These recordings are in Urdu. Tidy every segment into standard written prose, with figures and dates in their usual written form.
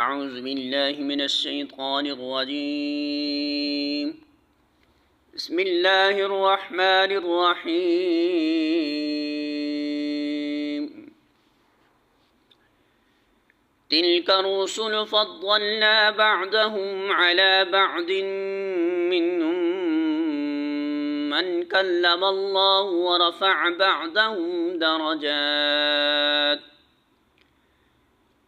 اعوذ باللہ من الشیطان الرجیم بسم اللہ الرحمن الرحیم تلک الرسل فضلنا بعضهم على بعض منهم من کلم اللہ ورفع بعضهم درجات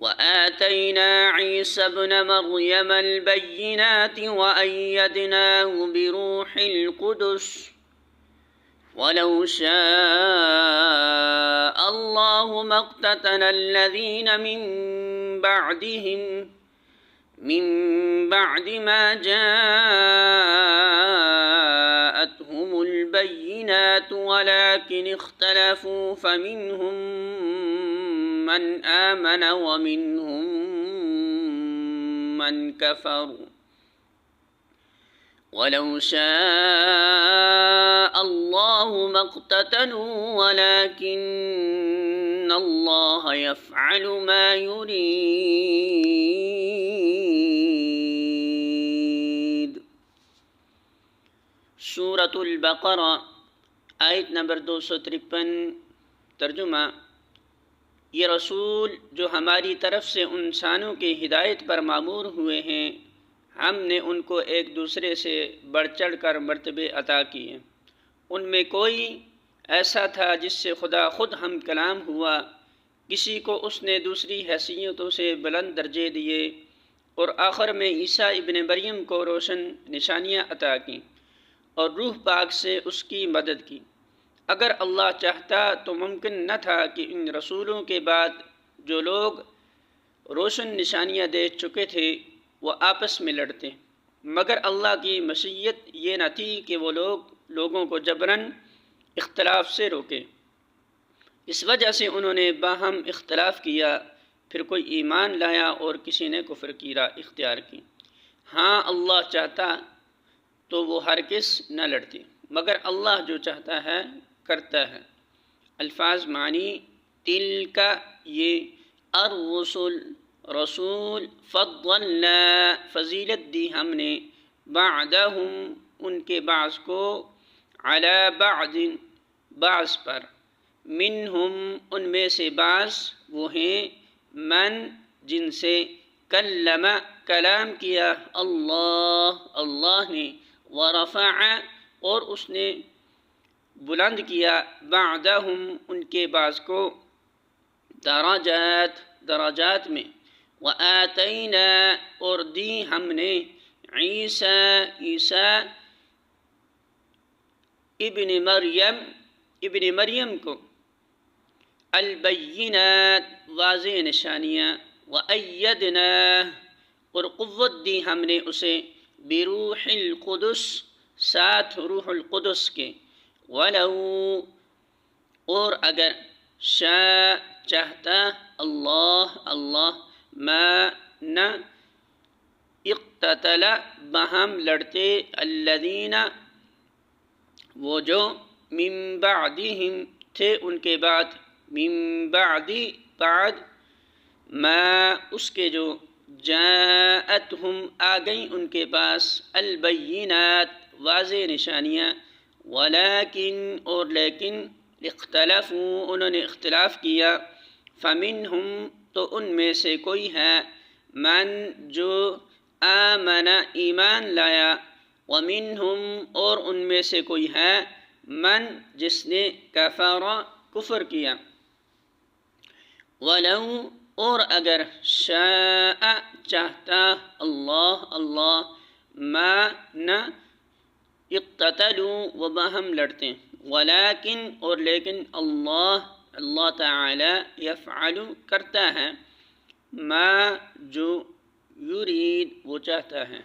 وآتينا عيسى ابن مريم البينات وأيدناه بروح القدس ولو شاء الله ما اقتتل الذين من بعد ما جاءتهم البينات ولكن اختلفوا فمنهم من آمن ومنهم من كفر ولو شاء الله ما اقتتلوا ولكن الله يفعل ما يريد. سورة البقرہ آیت نمبر 253. ترجمہ: یہ رسول جو ہماری طرف سے انسانوں کی ہدایت پر مامور ہوئے ہیں، ہم نے ان کو ایک دوسرے سے بڑھ چڑھ کر مرتبے عطا کیے. ان میں کوئی ایسا تھا جس سے خدا خود ہم کلام ہوا، کسی کو اس نے دوسری حیثیتوں سے بلند درجے دیے، اور آخر میں عیسیٰ ابن مریم کو روشن نشانیاں عطا کیں اور روح پاک سے اس کی مدد کی. اگر اللہ چاہتا تو ممکن نہ تھا کہ ان رسولوں کے بعد جو لوگ روشن نشانیاں دے چکے تھے وہ آپس میں لڑتے، مگر اللہ کی مشیت یہ نہ تھی کہ وہ لوگوں کو جبراً اختلاف سے روکے. اس وجہ سے انہوں نے باہم اختلاف کیا، پھر کوئی ایمان لایا اور کسی نے کفر کی راہ اختیار کی. ہاں، اللہ چاہتا تو وہ ہرگز نہ لڑتے، مگر اللہ جو چاہتا ہے کرتا ہے. الفاظ معنی: تلک یہ، الرسل رسول، فضلنا فضیلت دی ہم نے، بعضهم ان کے بعض کو، علی بعض بعض پر، منہم ان میں سے بعض وہ ہیں، من جن سے، کلم کلام کیا، اللہ نے، ورفع اور اس نے بلند کیا، بعضهم ان کے بعض کو، درجات میں، وآتینا اور دی ہم نے، عیسیٰ ابن مریم کو، البینات واضح نشانیاں، وأیدناہ اور قوت دی ہم نے اسے، بروح القدس ساتھ روح القدس کے، ولو اور اگر، شاء چاہتا، اللہ ما نہ، اقتتل باہم لڑتے، الذین وہ جو، من بعدہم تھے ان کے بعد، من بعد ما اس کے جو، جاءتہم آ گئیں ان کے پاس، البینات واضح نشانیاں، ولیکن اور لیکن، اختلفوا انہوں نے اختلاف کیا، فمنہم تو ان میں سے کوئی ہے، من جو، آمن ایمان لایا، ومنہم اور ان میں سے کوئی ہے، من جس نے، کفر کفر کیا. ولو اور اگر، شاء چاہتا، اللہ ما نہ، اقتتلوا وہ باہم لڑتے، ولیکن اور لیکن، اللہ تعالی، یفعل کرتا ہے، ما جو، یرید وہ چاہتا ہے.